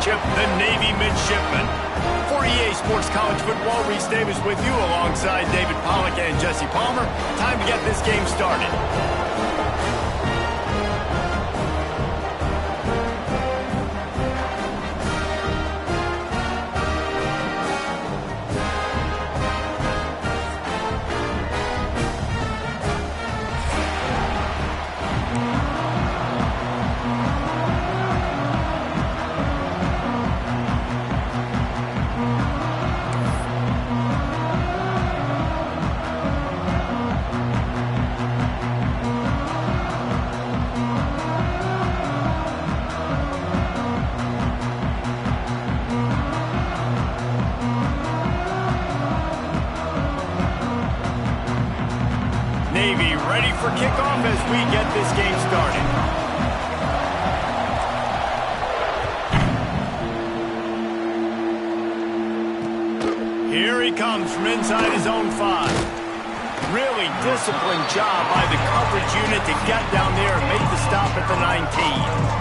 championship, the Navy Midshipmen. For EA Sports College Football, Reese Davis with you alongside David Pollack and Jesse Palmer. Time to get this game started. Navy ready for kickoff as we get this game started. Here he comes from inside his own 5. Really disciplined job by the coverage unit to get down there and make the stop at the 19.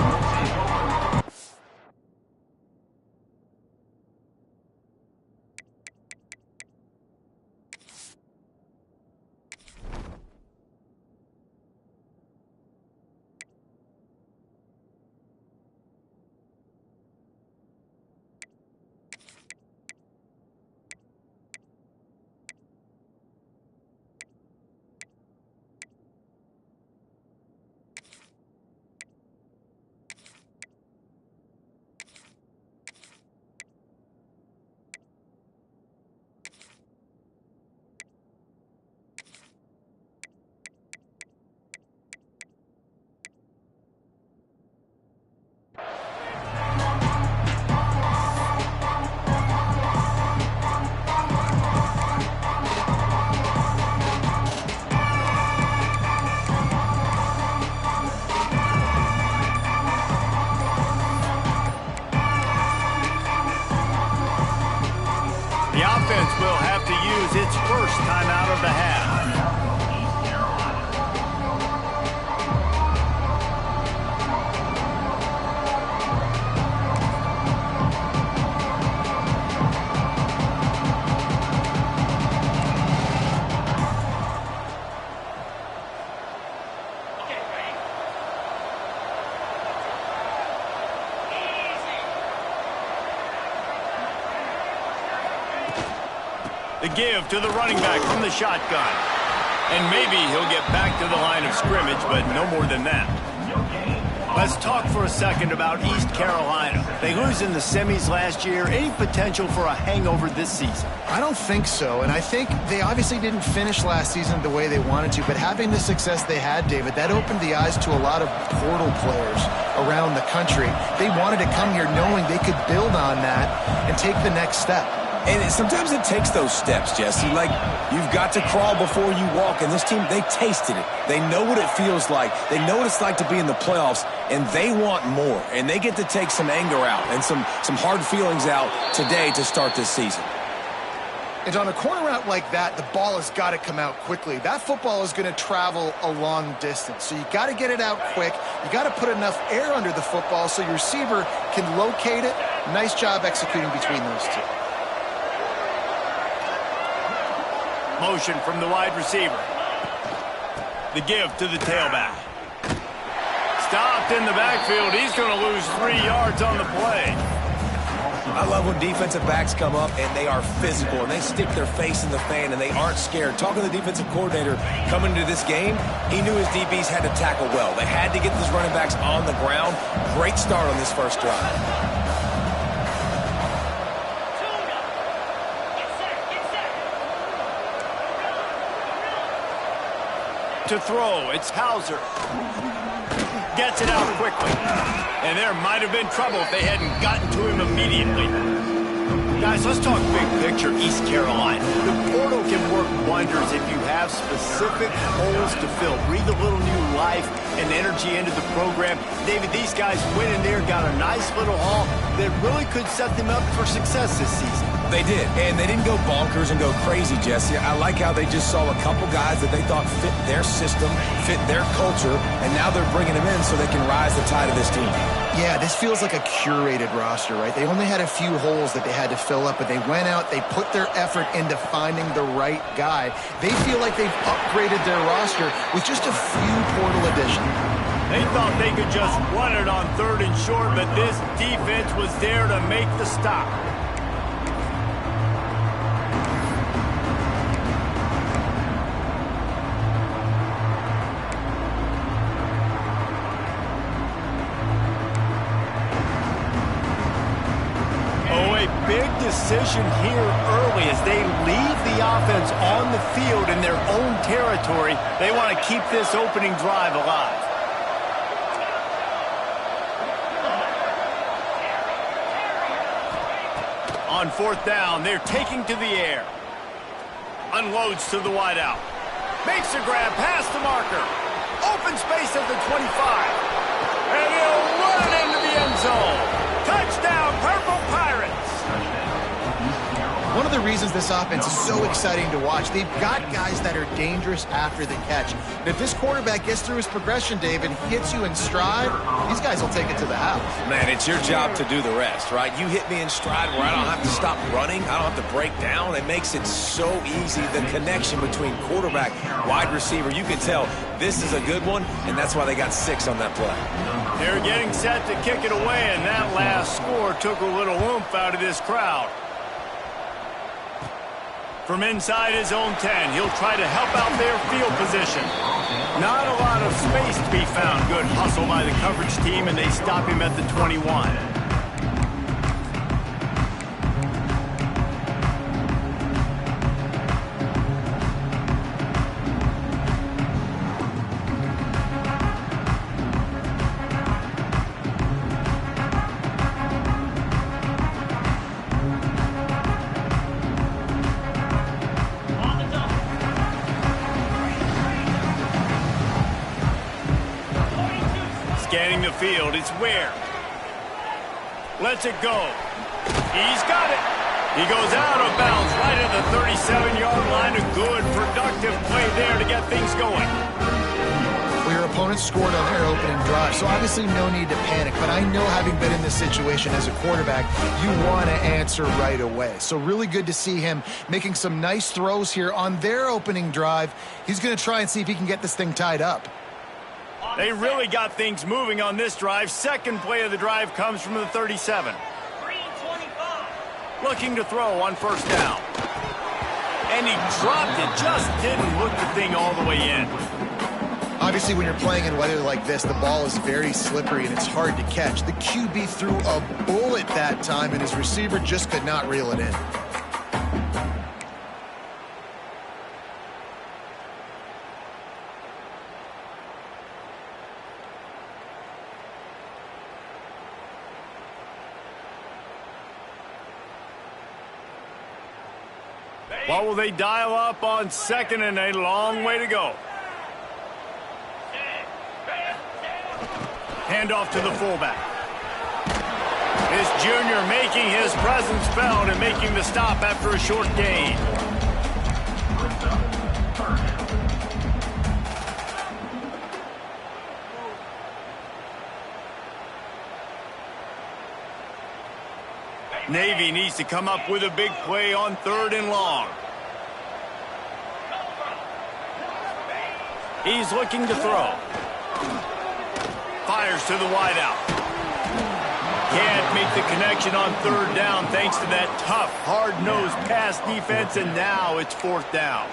The offense will have to use its first timeout of the half. The give to the running back from the shotgun. And maybe he'll get back to the line of scrimmage, but no more than that. Let's talk for a second about East Carolina. They lose in the semis last year. Any potential for a hangover this season? I don't think so, and I think they obviously didn't finish last season the way they wanted to, but having the success they had, David, that opened the eyes to a lot of portal players around the country. They wanted to come here knowing they could build on that and take the next step. And sometimes it takes those steps, Jesse. Like, you've got to crawl before you walk. And this team, they tasted it. They know what it feels like. They know what it's like to be in the playoffs, and they want more. And they get to take some anger out and some hard feelings out today to start this season. And on a corner route like that, the ball has got to come out quickly. That football is going to travel a long distance. So you got to get it out quick. You got to put enough air under the football so your receiver can locate it. Nice job executing between those two. Motion from the wide receiver. The give to the tailback. Stopped in the backfield. He's going to lose 3 yards on the play. I love when defensive backs come up and they are physical and they stick their face in the fan and they aren't scared. Talking to the defensive coordinator coming into this game, he knew his DBs had to tackle well. They had to get these running backs on the ground. Great start on this first drive. To throw, it's Hauser. Gets it out quickly. And there might have been trouble if they hadn't gotten to him immediately. Guys, let's talk big picture East Carolina. The portal can work wonders if you have specific holes to fill. Breathe a little new life and energy into the program. David, these guys went in there, got a nice little haul that really could set them up for success this season. They did, and they didn't go bonkers and go crazy, Jesse. I like how they just saw a couple guys that they thought fit their system, fit their culture, and now they're bringing them in so they can rise the tide of this team. Yeah, this feels like a curated roster, right? They only had a few holes that they had to fill up, but they went out, they put their effort into finding the right guy. They feel like they've upgraded their roster with just a few portal additions. They thought they could just run it on 3rd and short, but this defense was there to make the stop. Big decision here early as they leave the offense on the field in their own territory. They want to keep this opening drive alive. On 4th down, they're taking to the air. Unloads to the wideout. Makes a grab past the marker. Open space at the 25. And he'll run it into the end zone. Touchdown, Purple Pirates. One of the reasons this offense is so exciting to watch, they've got guys that are dangerous after the catch. And if this quarterback gets through his progression, David, hits you in stride, these guys will take it to the house. Man, it's your job to do the rest, right? You hit me in stride where I don't have to stop running. I don't have to break down. It makes it so easy. The connection between quarterback, wide receiver, you can tell this is a good one, and that's why they got 6 on that play. They're getting set to kick it away, and that last score took a little oomph out of this crowd. From inside his own 10, he'll try to help out their field position. Not a lot of space to be found. Good hustle by the coverage team, and they stop him at the 21. Scanning the field, it's Ware. Lets it go. He's got it. He goes out of bounds right at the 37-yard line. A good, productive play there to get things going. Well, your opponent scored on their opening drive, so obviously no need to panic. But I know, having been in this situation as a quarterback, you want to answer right away. So really good to see him making some nice throws here on their opening drive. He's going to try and see if he can get this thing tied up. They really got things moving on this drive. Second play of the drive comes from the 37. Looking to throw on 1st down. And he dropped it, just didn't hook the thing all the way in. Obviously, when you're playing in weather like this, the ball is very slippery and it's hard to catch. The QB threw a bullet that time, and his receiver just could not reel it in. What will they dial up on 2nd and a long way to go? Handoff to the fullback. This junior making his presence felt and making the stop after a short gain. Navy needs to come up with a big play on 3rd and long. He's looking to throw. Fires to the wideout. Can't make the connection on 3rd down thanks to that tough, hard-nosed pass defense, and now it's 4th down.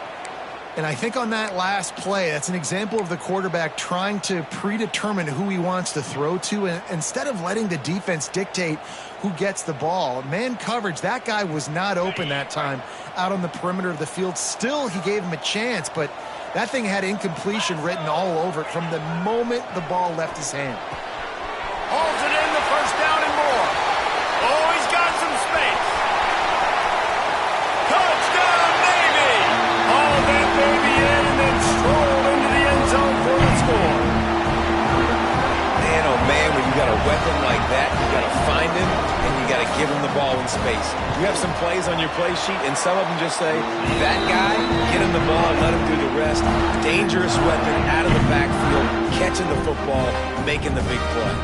And I think on that last play, that's an example of the quarterback trying to predetermine who he wants to throw to, and instead of letting the defense dictate who gets the ball. Man coverage, that guy was not open that time out on the perimeter of the field. Still, he gave him a chance, but that thing had incompletion written all over it from the moment the ball left his hand. Holds it in, the 1st down and more. Oh, he's got some space. Touchdown, Navy! Haul that baby in and then stroll into the end zone for the score. Man, oh man, when you got a weapon like that, you got to find him and you got to give him the ball when in space. You have some plays on your play sheet, and some of them just say, that guy, get him the ball and let him do the rest. Dangerous weapon out of the backfield, catching the football, making the big play.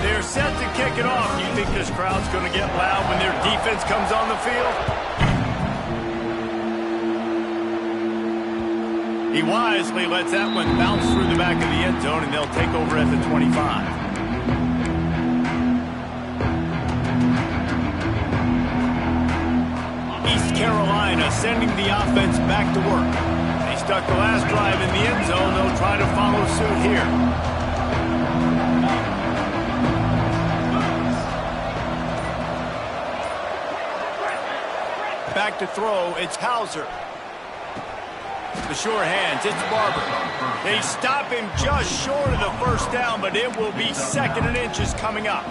They're set to kick it off. You think this crowd's going to get loud when their defense comes on the field? He wisely lets that one bounce through the back of the end zone, and they'll take over at the 25. East Carolina sending the offense back to work. They stuck the last drive in the end zone. They'll try to follow suit here. Back to throw, it's Hauser. The sure hands, it's Barber. They stop him just short of the first down, but it will be 2nd and inches coming up.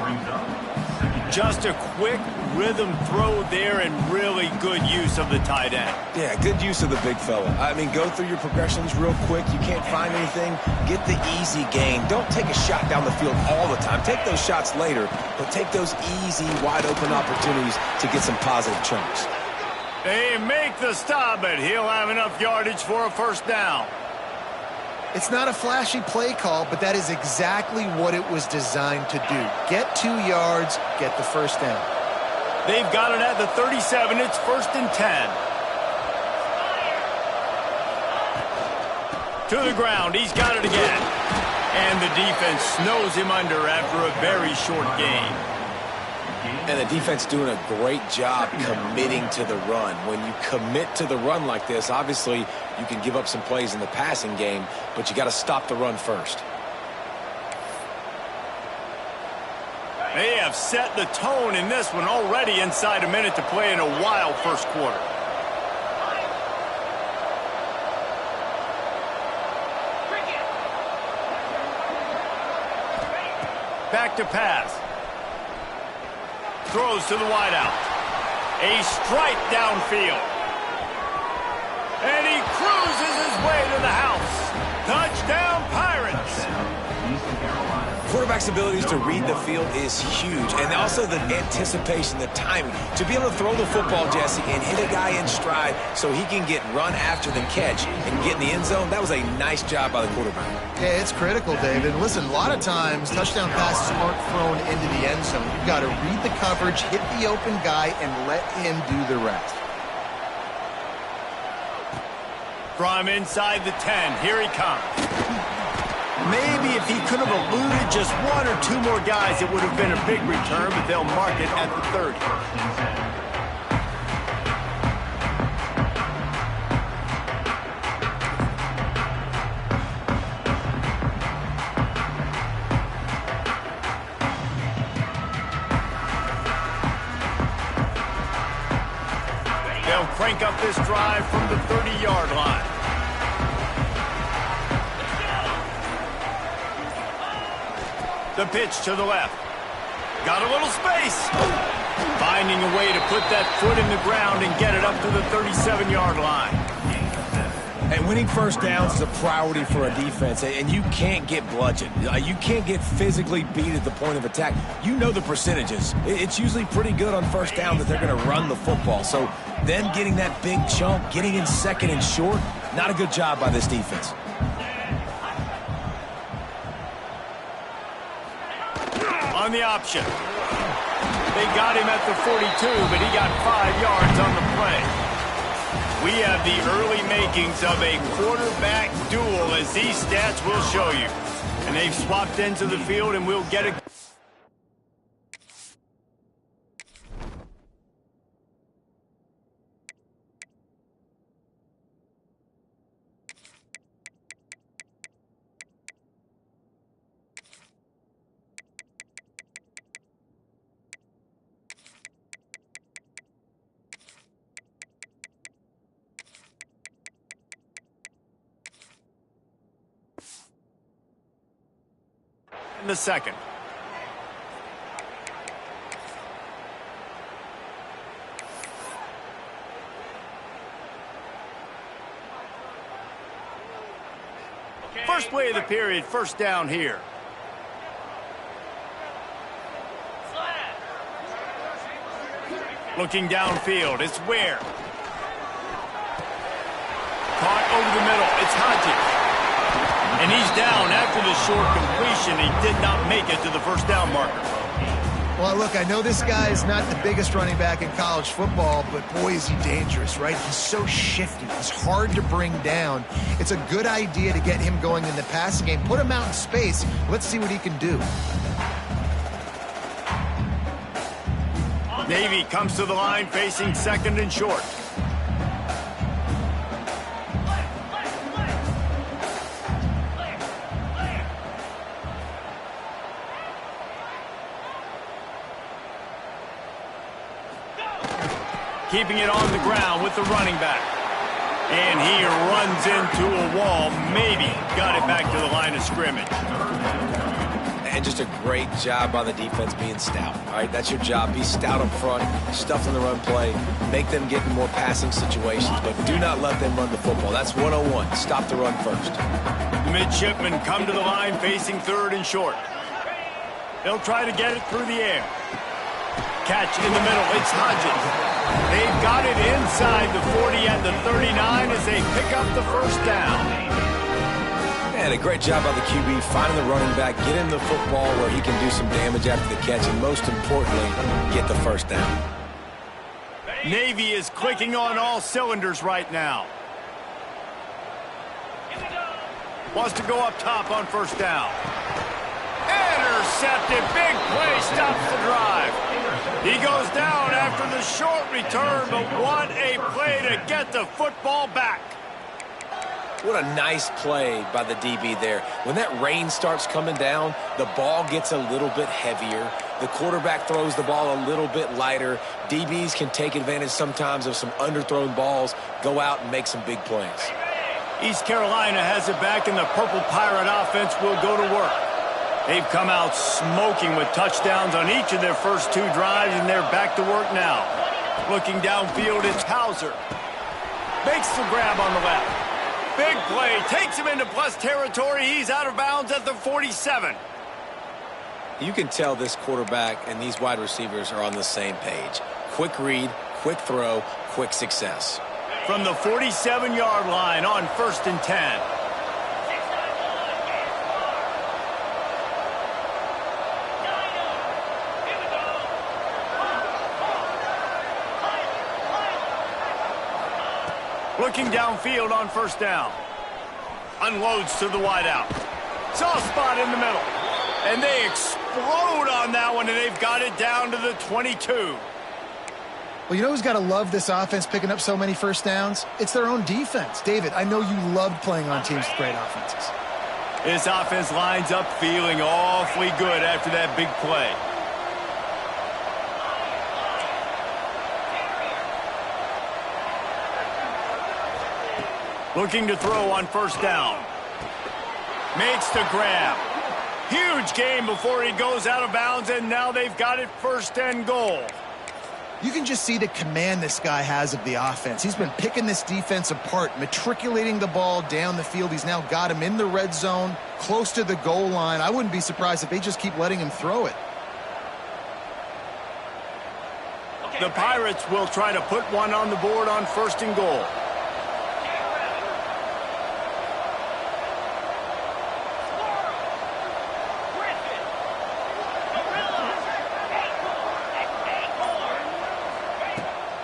Just a quick rhythm throw there and really good use of the tight end. Yeah, good use of the big fella. I mean, go through your progressions real quick. You can't find anything. Get the easy gain. Don't take a shot down the field all the time. Take those shots later, but take those easy, wide-open opportunities to get some positive chunks. They make the stop, but he'll have enough yardage for a first down. It's not a flashy play call, but that is exactly what it was designed to do. Get 2 yards, get the first down. They've got it at the 37. It's 1st and 10. To the ground. He's got it again. And the defense snows him under after a very short gain. And the defense doing a great job committing to the run. When you commit to the run like this, obviously you can give up some plays in the passing game, but you got to stop the run first. They have set the tone in this one already inside a minute to play in a wild first quarter. Back to pass. Throws to the wideout. A strike downfield. And he cruises his way to the house. Touchdown, Pirates. Quarterback's abilities to read the field is huge, and also the anticipation, the timing. To be able to throw the football, Jesse, and hit a guy in stride so he can get run after the catch and get in the end zone, that was a nice job by the quarterback. Yeah, it's critical, David. Listen, a lot of times touchdown passes aren't thrown into the end zone. You've got to read the coverage, hit the open guy, and let him do the rest. From inside the 10, here he comes. Maybe if he could have eluded just 1 or 2 more guys, it would have been a big return, but they'll mark it at the 30. They'll crank up this drive from the 30-yard line. The pitch to the left. Got a little space. Finding a way to put that foot in the ground and get it up to the 37-yard line. And winning first downs is a priority for a defense, and you can't get bludgeoned. You can't get physically beat at the point of attack. You know the percentages. It's usually pretty good on first down that they're going to run the football. So them getting that big chunk, getting in 2nd and short, not a good job by this defense. On the option. They got him at the 42, but he got 5 yards on the play. We have the early makings of a quarterback duel, as these stats will show you. And they've swapped ends of the field, and we'll get a... in the second. First play of the period, first down here. Looking downfield, it's Ware. Caught over the middle, it's Hodges. And he's down after the short completion. He did not make it to the first down marker. Well, look, I know this guy is not the biggest running back in college football, but boy, is he dangerous, right? He's so shifty. He's hard to bring down. It's a good idea to get him going in the passing game. Put him out in space. Let's see what he can do. Navy comes to the line facing second and short. Keeping it on the ground with the running back. And he runs into a wall. Maybe got it back to the line of scrimmage. And just a great job by the defense being stout. All right, that's your job. Be stout up front, stuff in the run play, make them get in more passing situations, but do not let them run the football. That's 101. Stop the run first. The midshipmen come to the line facing third and short. They'll try to get it through the air. Catch in the middle. It's Hodges. They've got it inside the 40 and the 39 as they pick up the first down. And a great job by the QB finding the running back, get him the football where he can do some damage after the catch, and most importantly, get the first down. Navy is clicking on all cylinders right now. Wants to go up top on first down. Intercepted. Big play stops the drive. He goes down after the short return, but what a play to get the football back. What a nice play by the DB there. When that rain starts coming down, the ball gets a little bit heavier. The quarterback throws the ball a little bit lighter. DBs can take advantage sometimes of some underthrown balls, go out and make some big plays. East Carolina has it back, and the Purple Pirate offense will go to work. They've come out smoking with touchdowns on each of their first two drives, and they're back to work now. Looking downfield, it's Hauser. Makes the grab on the left. Big play, takes him into plus territory. He's out of bounds at the 47. You can tell this quarterback and these wide receivers are on the same page. Quick read, quick throw, quick success. From the 47-yard line on 1st and 10. Looking downfield on first down. Unloads to the wideout. Soft spot in the middle. And they explode on that one, and they've got it down to the 22. Well, you know who's got to love this offense picking up so many first downs? It's their own defense. David, I know you loved playing on teams with great offenses. This offense lines up feeling awfully good after that big play. Looking to throw on first down. Makes the grab. Huge gain before he goes out of bounds, and now they've got it 1st and goal. You can just see the command this guy has of the offense. He's been picking this defense apart, matriculating the ball down the field. He's now got him in the red zone, close to the goal line. I wouldn't be surprised if they just keep letting him throw it. The Pirates will try to put one on the board on 1st and goal.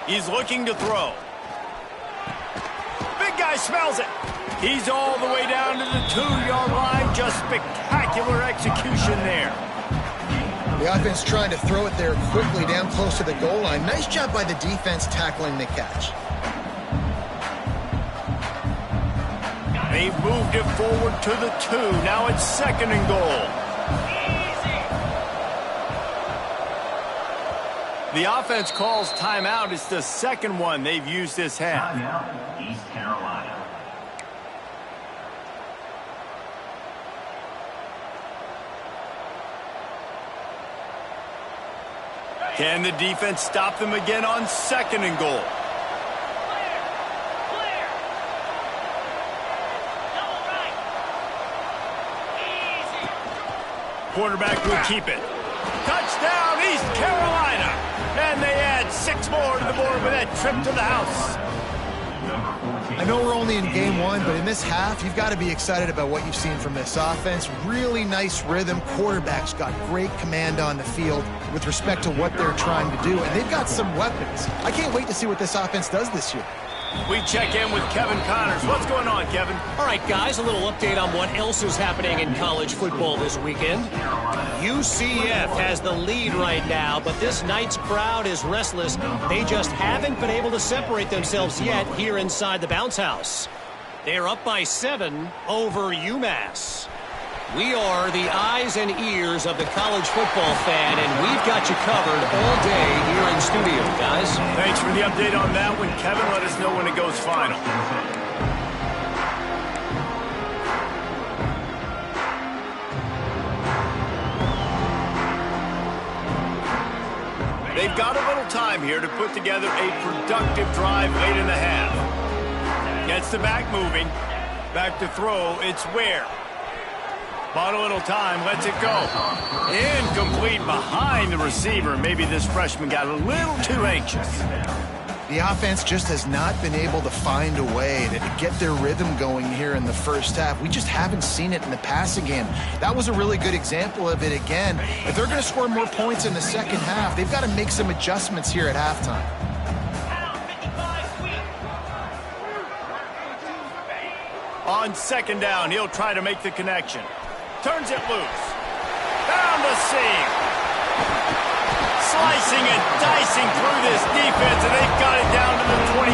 He's looking to throw. Big guy smells it. He's all the way down to the 2-yard line. Just spectacular execution there. The offense trying to throw it there quickly down close to the goal line. Nice job by the defense tackling the catch. They've moved it forward to the 2. Now it's 2nd and goal. The offense calls timeout. It's the second one they've used this half. Timeout, East Carolina. Can the defense stop them again on 2nd and goal? Quarterback will keep it. Touchdown, East Carolina. And they add 6 more with that trip to the house. I know we're only in game one, but in this half, you've got to be excited about what you've seen from this offense. Really nice rhythm. Quarterback's got great command on the field with respect to what they're trying to do, and they've got some weapons. I can't wait to see what this offense does this year. We check in with Kevin Connors. What's going on, Kevin? All right, guys, a little update on what else is happening in college football this weekend. UCF has the lead right now, but this night's crowd is restless. They just haven't been able to separate themselves yet here inside the bounce house. They're up by 7 over UMass. We are the eyes and ears of the college football fan, and we've got you covered all day here in studio, guys. Thanks for the update on that one, Kevin. Let us know when it goes final. They've got a little time here to put together a productive drive late in the half. Gets the back moving. Back to throw. It's Ware. Bought a little time, lets it go. Incomplete behind the receiver. Maybe this freshman got a little too anxious. The offense just has not been able to find a way to get their rhythm going here in the first half. We just haven't seen it in the passing game. That was a really good example of it again. If they're going to score more points in the second half, they've got to make some adjustments here at halftime. On second down, he'll try to make the connection. Turns it loose. Found the seam. Slicing and dicing through this defense, and they've got it down to the 23.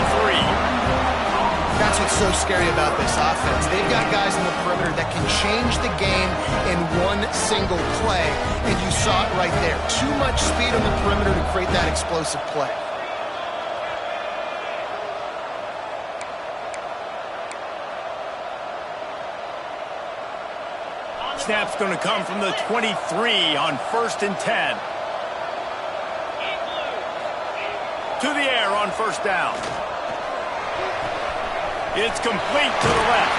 That's what's so scary about this offense. They've got guys in the perimeter that can change the game in one single play, and you saw it right there. Too much speed on the perimeter to create that explosive play. Snap's going to come from the 23 on 1st and 10. To the air on first down. It's complete to the left.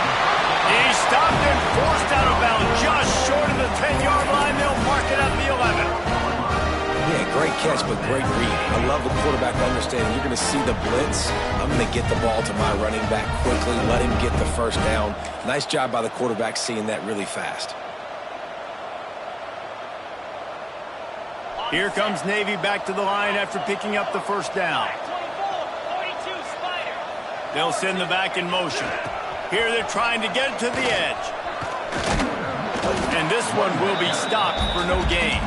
He's stopped and forced out of bounds just short of the 10-yard line. They'll mark it at the 11. Yeah, great catch, but great read. I love the quarterback understanding. You're going to see the blitz. I'm going to get the ball to my running back quickly, let him get the first down. Nice job by the quarterback seeing that really fast. Here comes Navy back to the line after picking up the first down. They'll send the back in motion. Here they're trying to get it to the edge. And this one will be stopped for no gain.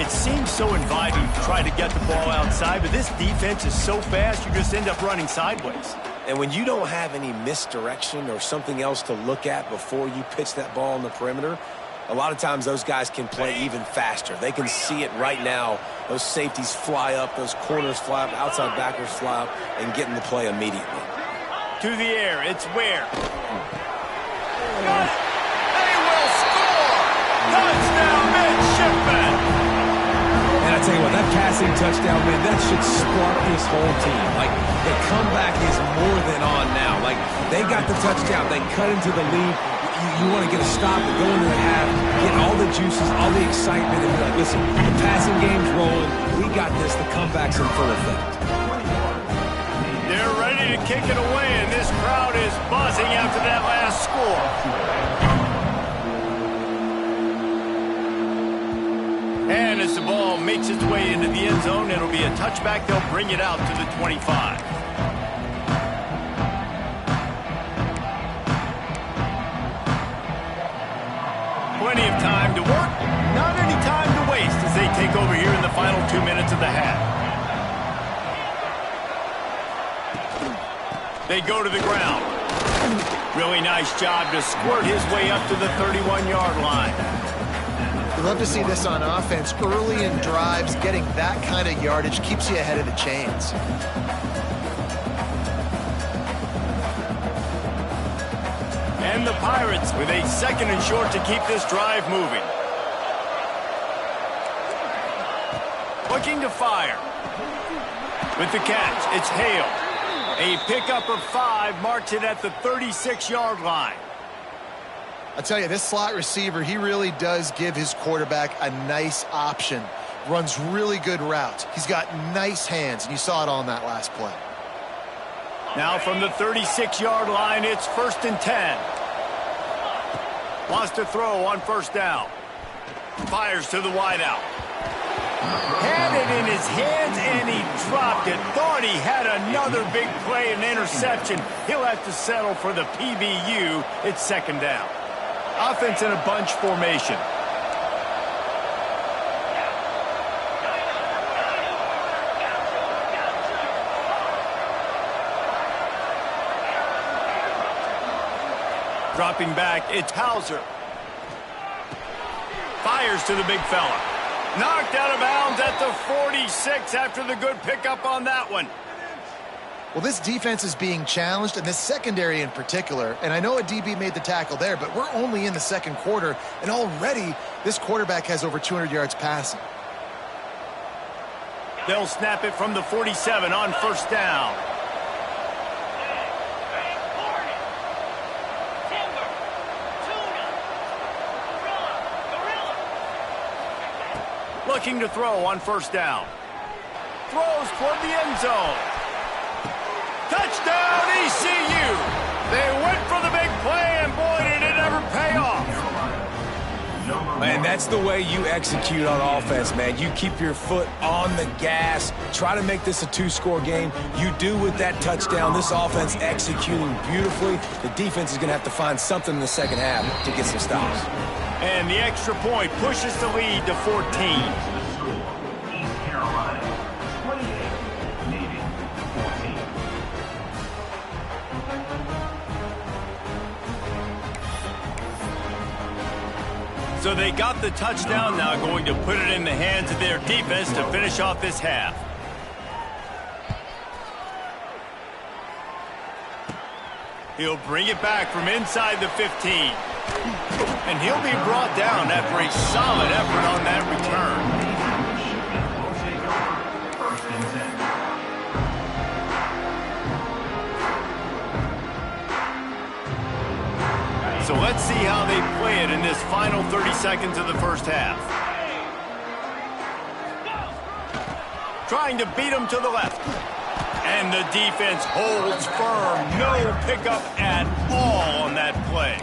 It seems so inviting to try to get the ball outside, but this defense is so fast you just end up running sideways. And when you don't have any misdirection or something else to look at before you pitch that ball on the perimeter, a lot of times those guys can play even faster. They can see it right now. Those safeties fly up, those corners fly up, outside backers fly up, and get in the play immediately. To the air, it's Ware. They will score! Touchdown, midshipmen! And I tell you what, that passing touchdown, man, that should spark this whole team. Like, the comeback is more than on now. Like, they got the touchdown. They cut into the lead. You want to get a stop and go into the half, get all the juices, all the excitement, and be like, listen, the passing game's rolling. We got this. The comeback's in full effect. They're ready to kick it away, and this crowd is buzzing after that last score. And as the ball makes its way into the end zone, it'll be a touchback. They'll bring it out to the 25. Plenty of time to work, not any time to waste as they take over here in the final 2 minutes of the half. They go to the ground. Really nice job to squirt his way up to the 31-yard line. We love to see this on offense. Early in drives, getting that kind of yardage keeps you ahead of the chains. And the Pirates with a 2nd and short to keep this drive moving. Looking to fire. With the catch, it's Hale. A pickup of 5 marks it at the 36-yard line. I'll tell you, this slot receiver, he really does give his quarterback a nice option runs really good routes. He's got nice hands, and you saw it on that last play. Now from the 36-yard line, it's 1st and 10. Wants to throw on 1st down. Fires to the wideout. Had it in his hands, and he dropped it. Thought he had another big play and interception. He'll have to settle for the PBU. It's 2nd down. Offense in a bunch formation. Dropping back, it's Hauser. Fires to the big fella. Knocked out of bounds at the 46 after the good pickup on that one. Well, this defense is being challenged, and this secondary in particular. And I know a DB made the tackle there, but we're only in the 2nd quarter, and already this quarterback has over 200 yards passing. They'll snap it from the 47 on 1st down. Looking to throw on 1st down. Throws toward the end zone. Touchdown, ECU! They went for the big play, and boy, did it ever pay off. Man, that's the way you execute on offense, man. You keep your foot on the gas. Try to make this a 2-score game. You do with that touchdown. This offense executing beautifully. The defense is going to have to find something in the 2nd half to get some stops. And the extra point pushes the lead to 14. East Carolina, 28, Navy, 14. So they got the touchdown, now going to put it in the hands of their defense to finish off this half. He'll bring it back from inside the 15. And he'll be brought down after a solid effort on that return. So let's see how they play it in this final 30 seconds of the 1st half. Trying to beat him to the left. And the defense holds firm. No pickup at all on that play.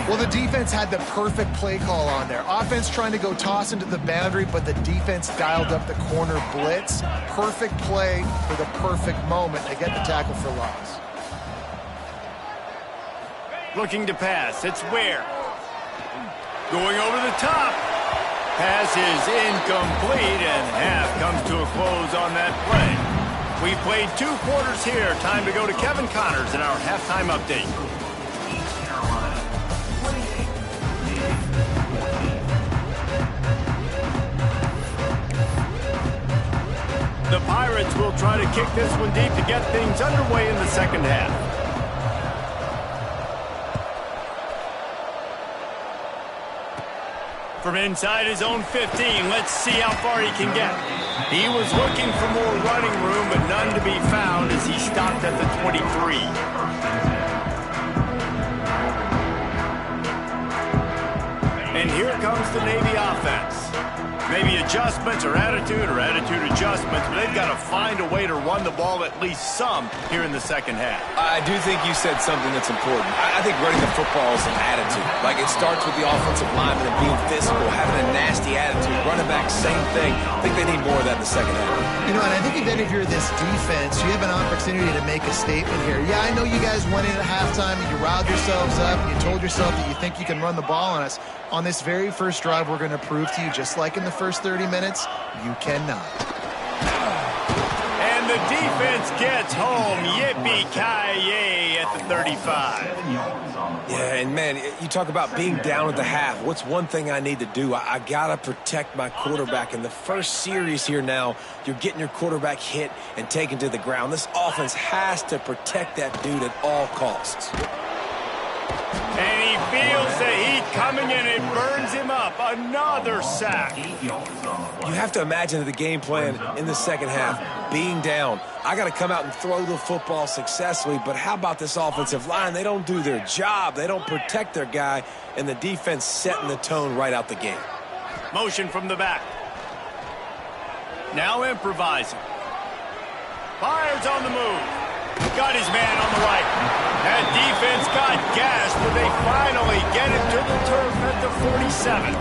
Well, the defense had the perfect play call on there. Offense trying to go toss into the boundary, but the defense dialed up the corner blitz. Perfect play for the perfect moment. They get the tackle for loss. Looking to pass. It's Ware. Going over the top. Pass is incomplete, and half comes to a close on that play. We've played 2 quarters here. Time to go to Kevin Connors in our halftime update. The Pirates will try to kick this one deep to get things underway in the 2nd half. From inside his own 15, let's see how far he can get. He was looking for more running room, but none to be found as he stopped at the 23. And here comes the Navy offense. Maybe adjustments or attitude adjustments, but they've got to find a way to run the ball at least some here in the 2nd half. I do think you said something that's important. I think running the football is an attitude. Like, it starts with the offensive lineman and being physical, having a nasty attitude. Running back, same thing. I think they need more of that in the 2nd half. You know, and I think if you're this defense, you have an opportunity to make a statement here. Yeah, I know you guys went in at halftime and you riled yourselves up and you told yourself that you think you can run the ball on us. On this very first drive, we're going to prove to you, just like in the first 30 minutes, you cannot. And the defense gets home. Yippee-ki-yay at the 35. Yeah, and man, you talk about being down at the half. What's one thing I need to do? I got to protect my quarterback. In the first series here now, you're getting your quarterback hit and taken to the ground. This offense has to protect that dude at all costs. And he feels the heat coming and it burns him up. Another sack. You have to imagine the game plan in the 2nd half, being down. I got to come out and throw the football successfully, but how about this offensive line? They don't do their job. They don't protect their guy, and the defense setting the tone right out the gate. Motion from the back. Now improvising. Fires on the move. Got his man on the right. That defense got gassed, but they finally get it to the turf at the 47.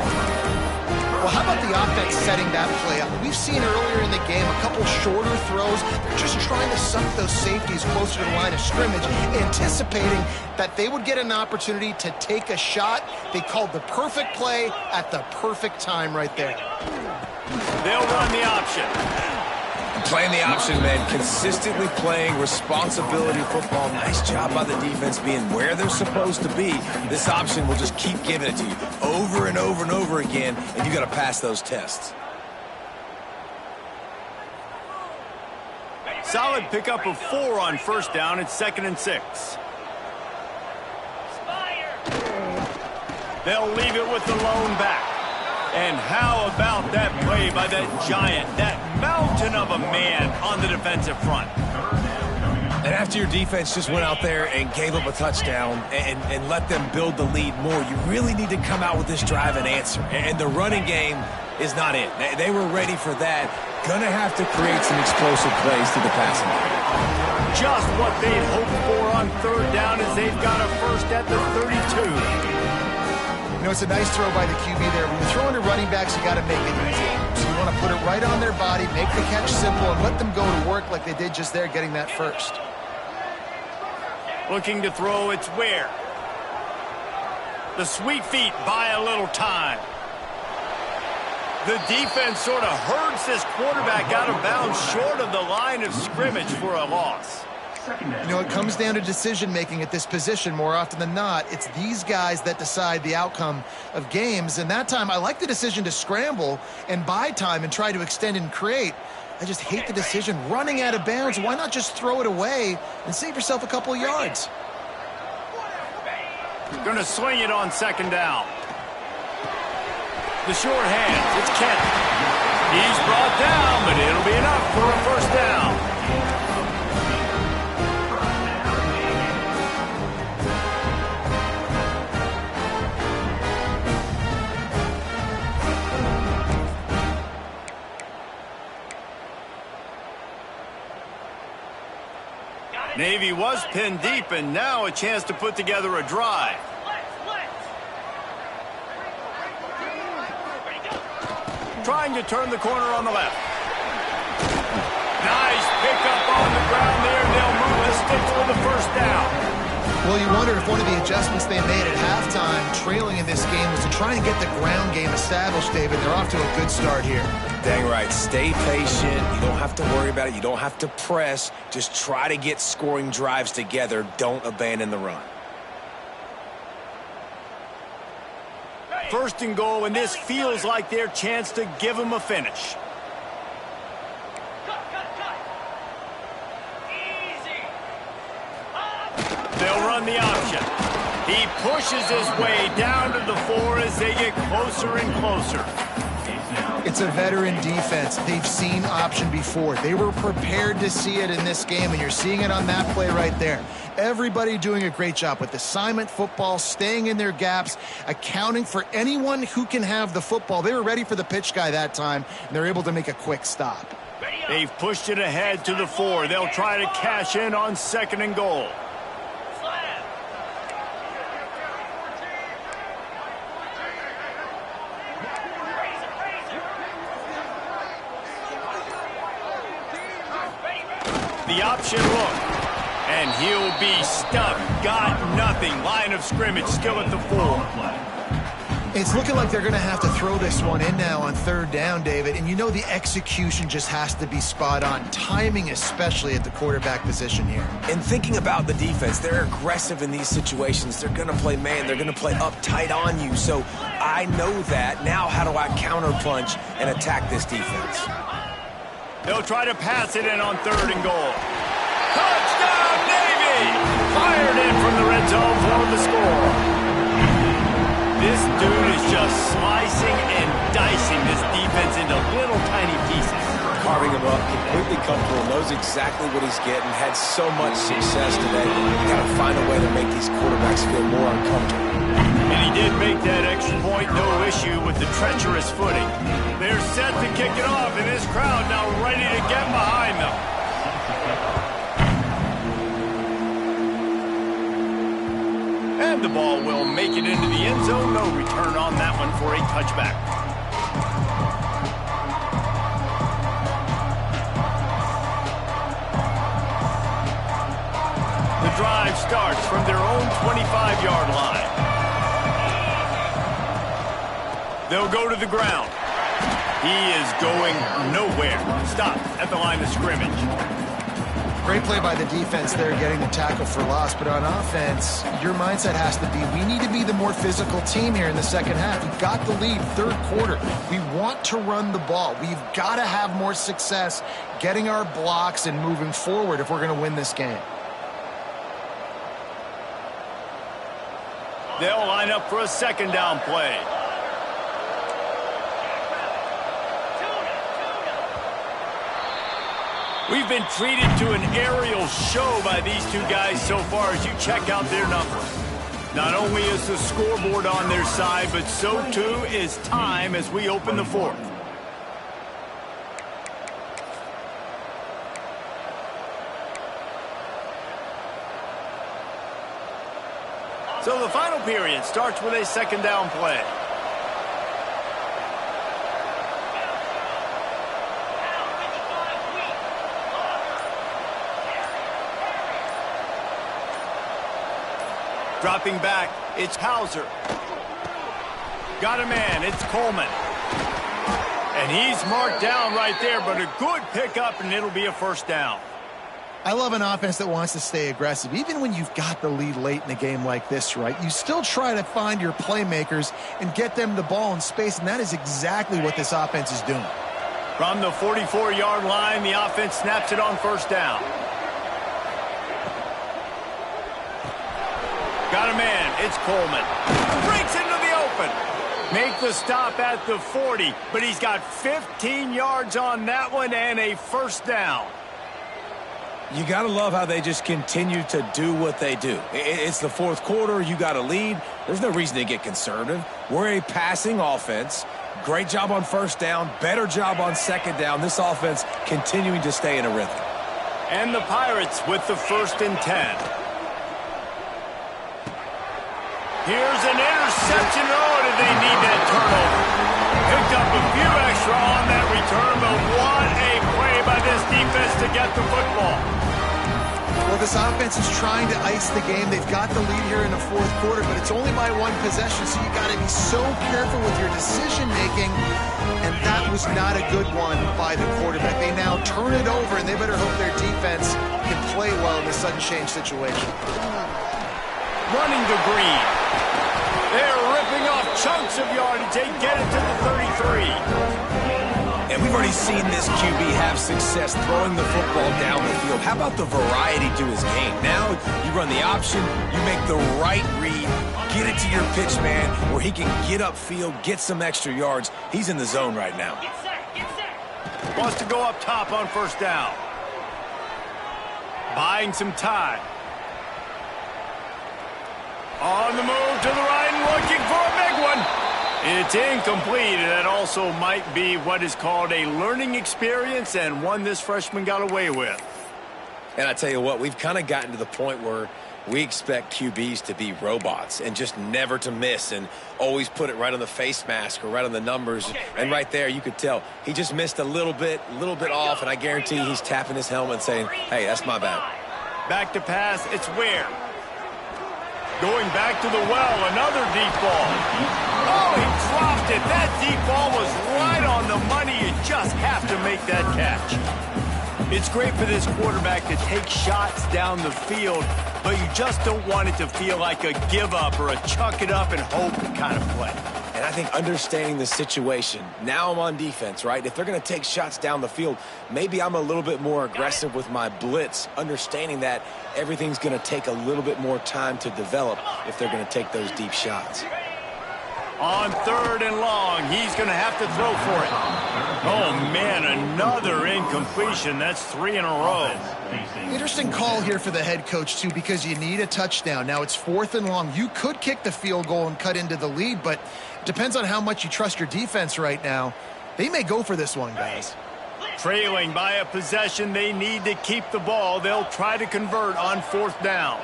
Well, how about the offense setting that play up? We've seen earlier in the game a couple shorter throws. They're just trying to suck those safeties closer to the line of scrimmage, anticipating that they would get an opportunity to take a shot. They called the perfect play at the perfect time right there. They'll run the option. Playing the option, man, consistently playing responsibility football. Nice job by the defense being where they're supposed to be. This option will just keep giving it to you over and over and over again, and you got to pass those tests. Solid pickup of 4 on first down. It's 2nd and 6. They'll leave it with the lone back. And how about that play by that giant, that mountain of a man on the defensive front? And after your defense just went out there and gave up a touchdown and let them build the lead more, you really need to come out with this drive and answer. And the running game is not it. They were ready for that. Gonna have to create some explosive plays to the passing game. Just what they'd hoped for on third down as they've got a first at the 32. You know, it's a nice throw by the QB there. When you're throwing to running backs, you got to make it easy. So you want to put it right on their body, make the catch simple, and let them go to work like they did just there, getting that first. Looking to throw, it's Ware. The sweet feet buy a little time. The defense sort of herds this quarterback out of bounds short of the line of scrimmage for a loss. You know, it comes down to decision-making at this position more often than not. It's these guys that decide the outcome of games. And that time, I like the decision to scramble and buy time and try to extend and create. I just hate the decision running out of bounds. Why not just throw it away and save yourself a couple of yards? Going to swing it on 2nd down. The short hands, it's Kent. He's brought down, but it'll be enough for a first down. Navy was pinned deep, and now a chance to put together a drive. Trying to turn the corner on the left. Nice pickup on the ground there. They'll move the sticks for the first down. Well, you wonder if one of the adjustments they made at halftime, trailing in this game, was to try and get the ground game established, David. They're off to a good start here. Dang right. Stay patient. You don't have to worry about it. You don't have to press. Just try to get scoring drives together. Don't abandon the run. 1st and goal, and this feels like their chance to give them a finish. They'll run the option. He pushes his way down to the 4 as they get closer and closer. It's a veteran defense. They've seen option before. They were prepared to see it in this game, and you're seeing it on that play right there. Everybody doing a great job with assignment football, staying in their gaps, accounting for anyone who can have the football. They were ready for the pitch guy that time, and they're able to make a quick stop. They've pushed it ahead to the 4. They'll try to cash in on 2nd and goal. The option look, and he'll be stuck. Got nothing. Line of scrimmage still at the 4. It's looking like they're going to have to throw this one in now on 3rd down, David. And you know the execution just has to be spot on. Timing especially at the quarterback position here. And thinking about the defense, they're aggressive in these situations. They're going to play man. They're going to play up tight on you. So I know that. Now how do I counterpunch and attack this defense? They'll try to pass it in on 3rd and goal. Touchdown, Navy! Fired in from the red zone for the score. This dude is just slicing and dicing this defense into little tiny pieces. Harvey, setting him up, completely comfortable, knows exactly what he's getting, had so much success today. You got to find a way to make these quarterbacks feel more uncomfortable. And he did make that extra point, no issue with the treacherous footing. They're set to kick it off, and this crowd now ready to get behind them. And the ball will make it into the end zone. No return on that one for a touchback. The drive starts from their own 25-yard line. They'll go to the ground. He is going nowhere. Stop at the line of scrimmage. Great play by the defense there, getting the tackle for loss. But on offense, your mindset has to be, we need to be the more physical team here in the second half. We've got the lead, third quarter. We want to run the ball. We've got to have more success getting our blocks and moving forward if we're going to win this game. They'll line up for a second down play. We've been treated to an aerial show by these two guys so far as you check out their numbers. Not only is the scoreboard on their side, but so too is time as we open the fourth. So the final period starts with a second down play. Dropping back, it's Hauser. Got a man, it's Coleman. And he's marked down right there, but a good pickup, and it'll be a first down. I love an offense that wants to stay aggressive. Even when you've got the lead late in a game like this, right, you still try to find your playmakers and get them the ball in space, and that is exactly what this offense is doing. From the 44-yard line, the offense snaps it on first down. Got a man, it's Coleman. Breaks into the open. Make the stop at the 40, but he's got 15 yards on that one and a first down. You got to love how they just continue to do what they do. It's the fourth quarter. You got a lead. There's no reason to get conservative. We're a passing offense. Great job on first down. Better job on second down. This offense continuing to stay in a rhythm. And the Pirates with the 1st and 10. Here's an interception. Oh, did they need that turnover? Picked up a few extra on that return, but what a play by this defense to get the football. Well, this offense is trying to ice the game. They've got the lead here in the fourth quarter, but it's only by one possession, so you got to be so careful with your decision-making, and that was not a good one by the quarterback. They now turn it over, and they better hope their defense can play well in this sudden change situation. Running the green. They're ripping off chunks of yardage. They get it to the 33. And we've already seen this QB have success throwing the football down the field. How about the variety to his game? Now you run the option, you make the right read, get it to your pitch man where he can get upfield, get some extra yards. He's in the zone right now. Wants to go up top on first down. Buying some time. On the move to the right and looking for a big one. It's incomplete, and that also might be what is called a learning experience and one this freshman got away with. And I tell you what, we've kind of gotten to the point where we expect QBs to be robots and just never to miss and always put it right on the face mask or right on the numbers. And right there, you could tell he just missed a little bit off, and I guarantee he's tapping his helmet saying, hey, that's my bad. Back to pass, it's Ware. Going back to the well, another deep ball. Oh, he dropped it. That deep ball was right on the money. You just have to make that catch. It's great for this quarterback to take shots down the field, but you just don't want it to feel like a give-up or a chuck it up and hope kind of play. And I think understanding the situation, now I'm on defense, right? If they're going to take shots down the field, maybe I'm a little bit more aggressive with my blitz, understanding that everything's going to take a little bit more time to develop if they're going to take those deep shots. On 3rd and long, he's going to have to throw for it. Oh, man, another incompletion. That's 3 in a row. Interesting call here for the head coach, too, because you need a touchdown. Now, it's 4th and long. You could kick the field goal and cut into the lead, but it depends on how much you trust your defense right now. They may go for this one, guys. Trailing by a possession, they need to keep the ball. They'll try to convert on 4th down.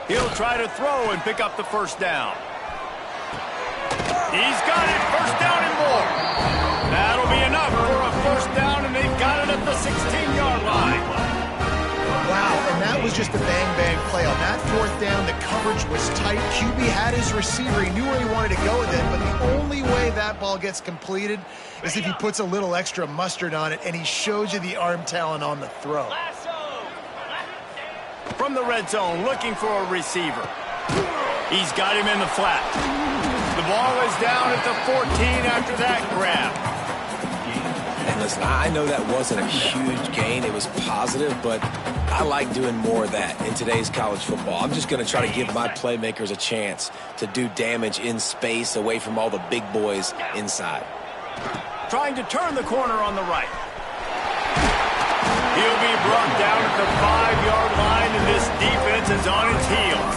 He'll try to throw and pick up the 1st down. He's got it, 1st down and more. That'll be enough for a 1st down, and they've got it at the 16-yard line. Wow, and that was just a bang-bang play. On that 4th down, the coverage was tight. QB had his receiver. He knew where he wanted to go with it, but the only way that ball gets completed is if he puts a little extra mustard on it, and he shows you the arm talent on the throw. From the red zone, looking for a receiver. He's got him in the flat. The ball is down at the 14 after that grab. And listen, I know that wasn't a huge gain. It was positive, but I like doing more of that in today's college football. I'm just going to try to give my playmakers a chance to do damage in space away from all the big boys inside. Trying to turn the corner on the right. He'll be brought down at the 5-yard line, and this defense is on its heels.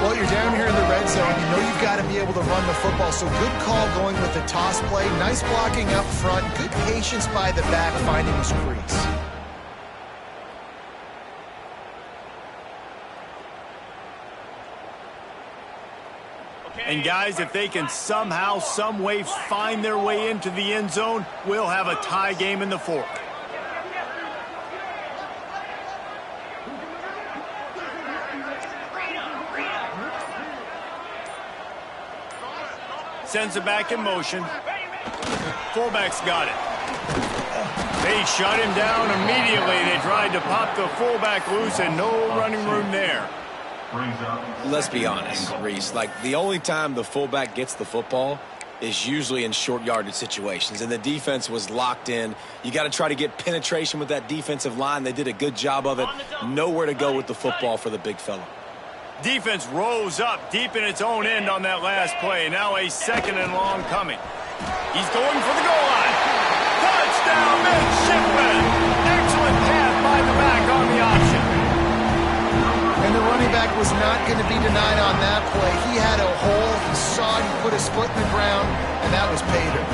Well, you're down here in the red zone. You know you've got to be able to run the football, so good call going with the toss play. Nice blocking up front. Good patience by the back finding his crease. And guys, if they can somehow, some way find their way into the end zone, we'll have a tie game in the 4th. Sends it back in motion. Fullback's got it. They shut him down immediately. They tried to pop the fullback loose, and no running room there. Let's be honest, Reese. Like, the only time the fullback gets the football is usually in short yardage situations, and the defense was locked in. You got to try to get penetration with that defensive line. They did a good job of it. Nowhere to go with the football for the big fella. Defense rose up deep in its own end on that last play. Now a 2nd and long coming. He's going for the goal line. Touchdown, midshipman. Excellent pass by the back on the option. And the running back was not going to be denied on that play. He had a hole. He saw it. He put his foot in the ground, and that was pay dirt.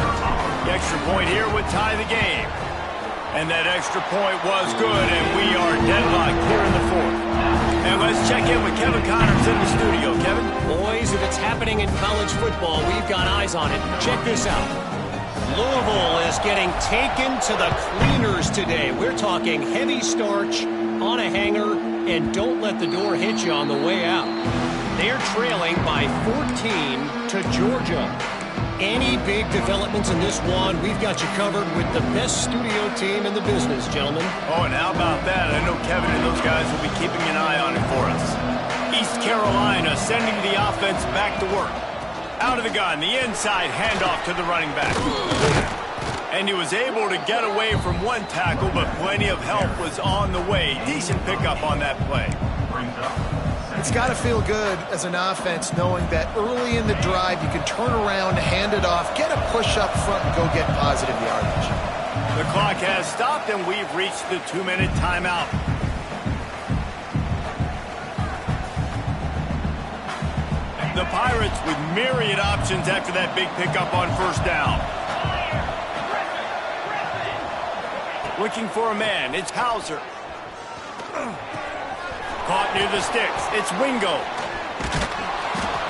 The extra point here would tie the game. And that extra point was good, and we are deadlocked here in the 4th. And let's check in with Kevin Connors in the studio. Kevin? Boys, if it's happening in college football, we've got eyes on it. Check this out. Louisville is getting taken to the cleaners today. We're talking heavy starch on a hanger, and don't let the door hit you on the way out. They're trailing by 14 to Georgia. Any big developments in this one, we've got you covered with the best studio team in the business, gentlemen. Oh, and how about that? I know Kevin and those guys will be keeping an eye on it for us. East Carolina sending the offense back to work. Out of the gun, the inside handoff to the running back. And he was able to get away from one tackle, but plenty of help was on the way. Decent pickup on that play. It's got to feel good as an offense knowing that early in the drive you can turn around, hand it off, get a push up front, and go get positive yardage. The clock has stopped, and we've reached the 2-minute timeout. The Pirates with myriad options after that big pickup on 1st down. Looking for a man. It's Hauser. Caught near the sticks. It's Wingo.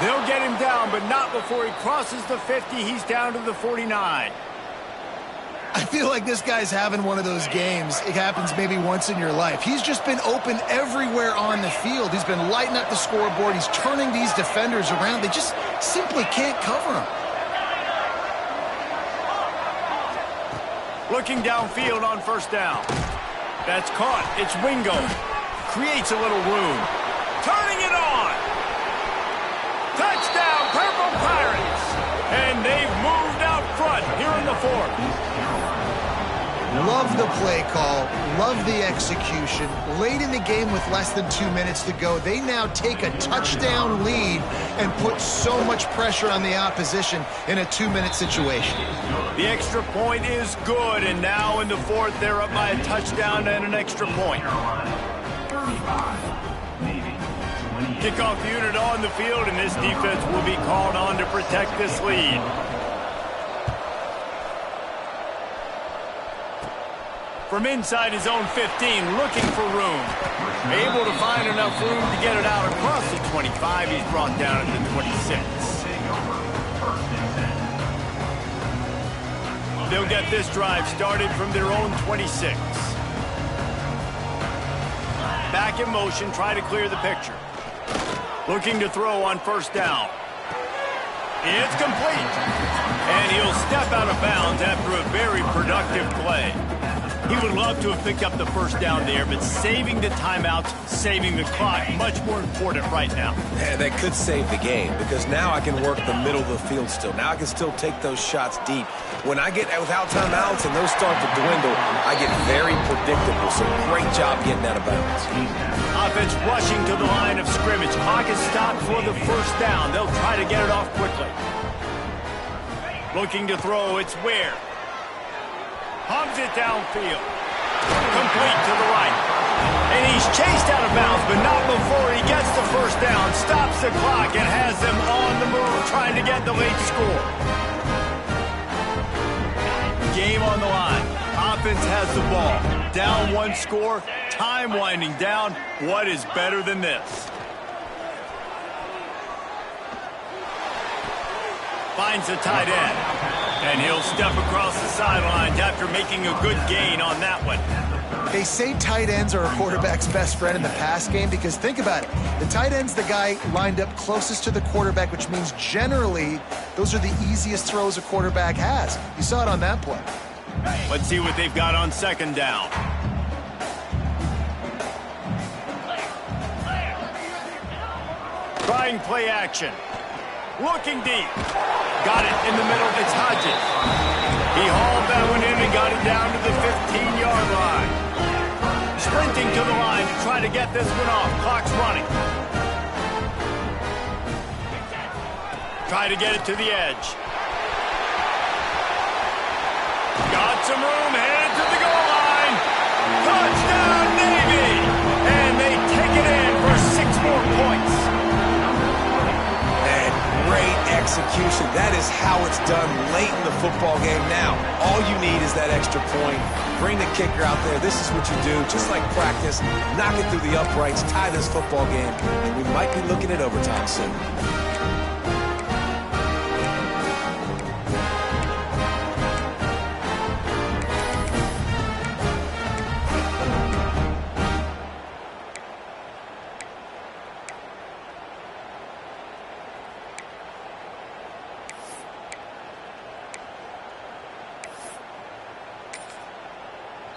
They'll get him down, but not before he crosses the 50. He's down to the 49. I feel like this guy's having one of those games. It happens maybe once in your life. He's just been open everywhere on the field. He's been lighting up the scoreboard. He's turning these defenders around. They just simply can't cover him. Looking downfield on 1st down. That's caught. It's Wingo. Creates a little room. Turning it on. Touchdown, Purple Pirates. And they've moved out front here in the 4th. Love the play call, love the execution. Late in the game with less than 2 minutes to go, they now take a touchdown lead and put so much pressure on the opposition in a 2-minute situation. The extra point is good, and now in the fourth, they're up by a touchdown and an extra point. Kickoff unit on the field, and this defense will be called on to protect this lead. From inside his own 15, looking for room. Able to find enough room to get it out across the 25. He's brought down at the 26. They'll get this drive started from their own 26. Back in motion, try to clear the picture. Looking to throw on first down. It's complete. And he'll step out of bounds after a very productive play. He would love to have picked up the first down there, but saving the timeouts, saving the clock, much more important right now. Yeah, that could save the game, because now I can work the middle of the field still. Now I can still take those shots deep. When I get without timeouts and those start to dwindle, I get very predictable. So great job getting out of bounds. Offense rushing to the line of scrimmage. Clock is stopped for the first down. They'll try to get it off quickly. Looking to throw, it's Ware. Pumps it downfield. Complete to the right. And he's chased out of bounds, but not before he gets the first down. Stops the clock and has them on the move, trying to get the late score. Game on the line. Offense has the ball. Down one score. Time winding down. What is better than this? Finds the tight end. And he'll step across the sidelines after making a good gain on that one. They say tight ends are a quarterback's best friend in the pass game because think about it. The tight end's the guy lined up closest to the quarterback, which means generally those are the easiest throws a quarterback has. You saw it on that play. Let's see what they've got on second down. Trying play action. Looking deep. Got it in the middle. It's Hodges. He hauled that one in and got it down to the 15-yard line. Sprinting to the line to try to get this one off. Clock's running. Try to get it to the edge. Got some room. Headed to the goal line. Touchdown, Navy! And they take it in for 6 more points. Great execution. That is how it's done late in the football game now. All you need is that extra point. Bring the kicker out there. This is what you do. Just like practice, knock it through the uprights, tie this football game, and we might be looking at overtime soon.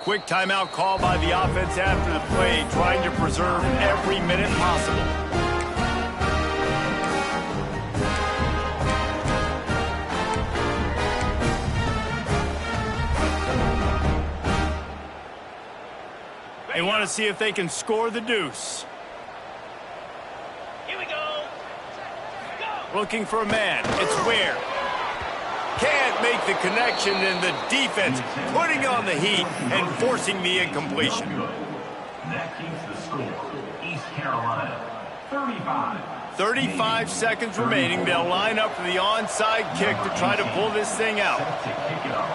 Quick timeout call by the offense after the play, trying to preserve every minute possible. They want to see if they can score the deuce. Here we go. Go. Looking for a man. It's Ware. Can't make the connection, and the defense putting on the heat and forcing the incompletion. That keeps the score. East Carolina, 35. 35 seconds remaining. They'll line up for the onside kick to try to pull this thing out. To kick it off.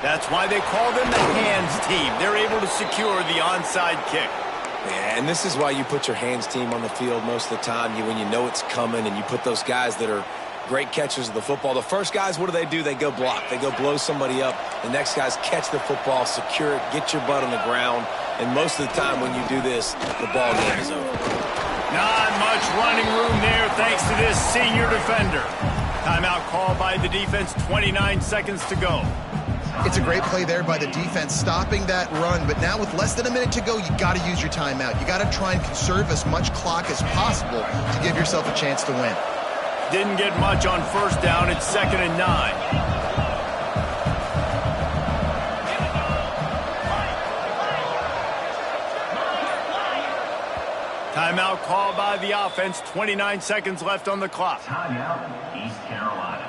That's why they call them the hands team. They're able to secure the onside kick. Yeah, and this is why you put your hands team on the field most of the time. When you know it's coming, and you put those guys that are great catchers of the football. The first guys, what do? They go block. They go blow somebody up. The next guys catch the football, secure it, get your butt on the ground. And most of the time when you do this, the ball game is over. Not much running room there thanks to this senior defender. Timeout called by the defense, 29 seconds to go. It's a great play there by the defense, stopping that run. But now with less than a minute to go, you got to use your timeout. You got to try and conserve as much clock as possible to give yourself a chance to win. Didn't get much on first down. It's 2nd and 9. Timeout called by the offense. 29 seconds left on the clock. Timeout, East Carolina.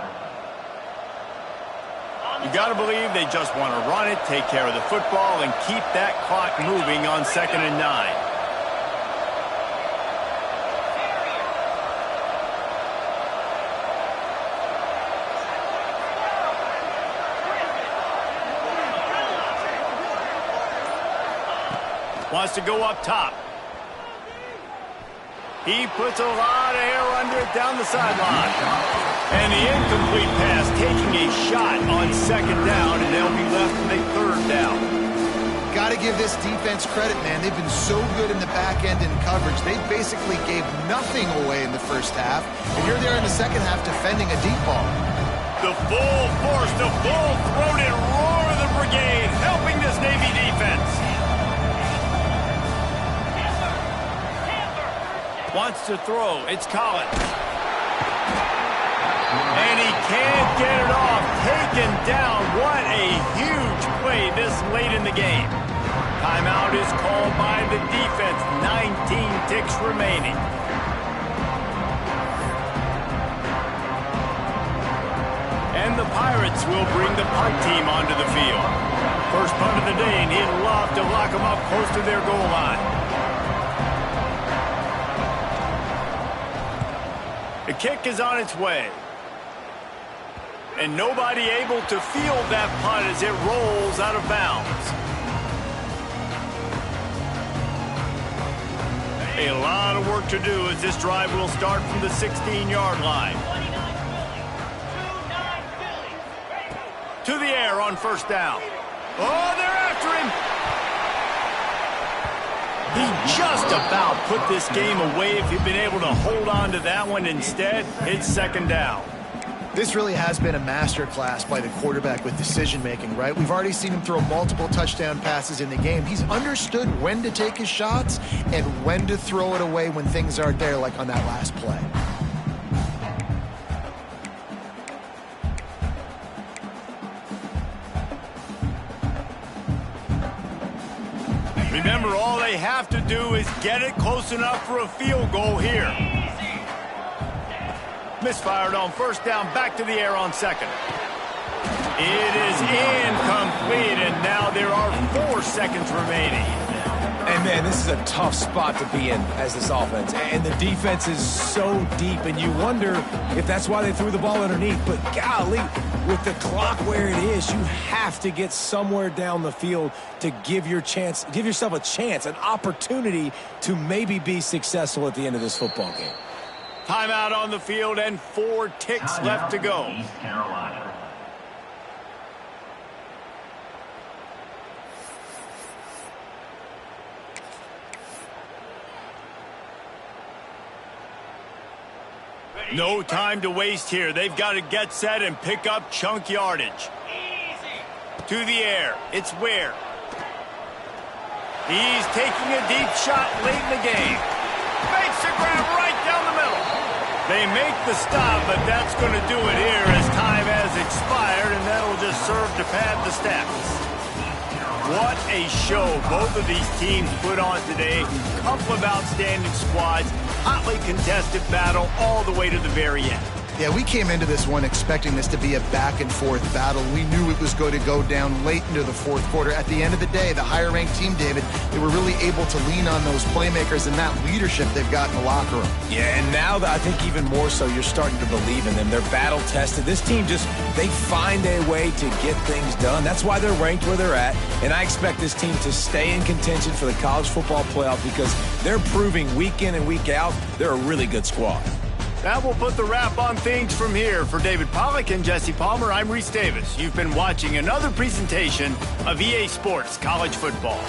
You got to believe they just want to run it, take care of the football, and keep that clock moving on 2nd and 9. Wants to go up top. He puts a lot of air under it down the sideline. And the incomplete pass taking a shot on 2nd down, and they'll be left with a 3rd down. Got to give this defense credit, man. They've been so good in the back end in coverage. They basically gave nothing away in the first half, and you're there in the second half defending a deep ball. The full force, the full-throated roar of the brigade helping this Navy defense. Wants to throw. It's Collins. And he can't get it off. Taken down. What a huge play this late in the game. Timeout is called by the defense. 19 ticks remaining. And the Pirates will bring the punt team onto the field. First punt of the day, and he'd love to lock them up close to their goal line. The kick is on its way. And nobody able to field that punt as it rolls out of bounds. A lot of work to do as this drive will start from the 16-yard line. To the air on first down. Oh, they're after him. He just about put this game away if he'd been able to hold on to that one. Instead, it's 2nd down. This really has been a masterclass by the quarterback with decision-making, right? We've already seen him throw multiple touchdown passes in the game. He's understood when to take his shots and when to throw it away when things aren't there, like on that last play. Remember, all they have to do is get it close enough for a field goal here. Misfired on first down, back to the air on 2nd. It is incomplete, and now there are 4 seconds remaining. And, man, this is a tough spot to be in as this offense. And the defense is so deep, and you wonder if that's why they threw the ball underneath. But, golly, with the clock where it is, you have to get somewhere down the field to give yourself a chance, an opportunity to maybe be successful at the end of this football game. Timeout on the field and 4 ticks left to go. East Carolina. No time to waste here. They've got to get set and pick up chunk yardage. To the air. It's Ware. He's taking a deep shot late in the game. Makes the grab right down the middle. They make the stop, but that's going to do it here as time has expired, and that'll just serve to pad the stats. What a show both of these teams put on today. A couple of outstanding squads, hotly contested battle all the way to the very end. Yeah, we came into this one expecting this to be a back-and-forth battle. We knew it was going to go down late into the fourth quarter. At the end of the day, the higher-ranked team, David, they were really able to lean on those playmakers and that leadership they've got in the locker room. Yeah, and now I think even more so, you're starting to believe in them. They're battle-tested. This team they find a way to get things done. That's why they're ranked where they're at, and I expect this team to stay in contention for the college football playoff because they're proving week in and week out they're a really good squad. That will put the wrap on things from here. For David Pollack and Jesse Palmer, I'm Reese Davis. You've been watching another presentation of EA Sports College Football.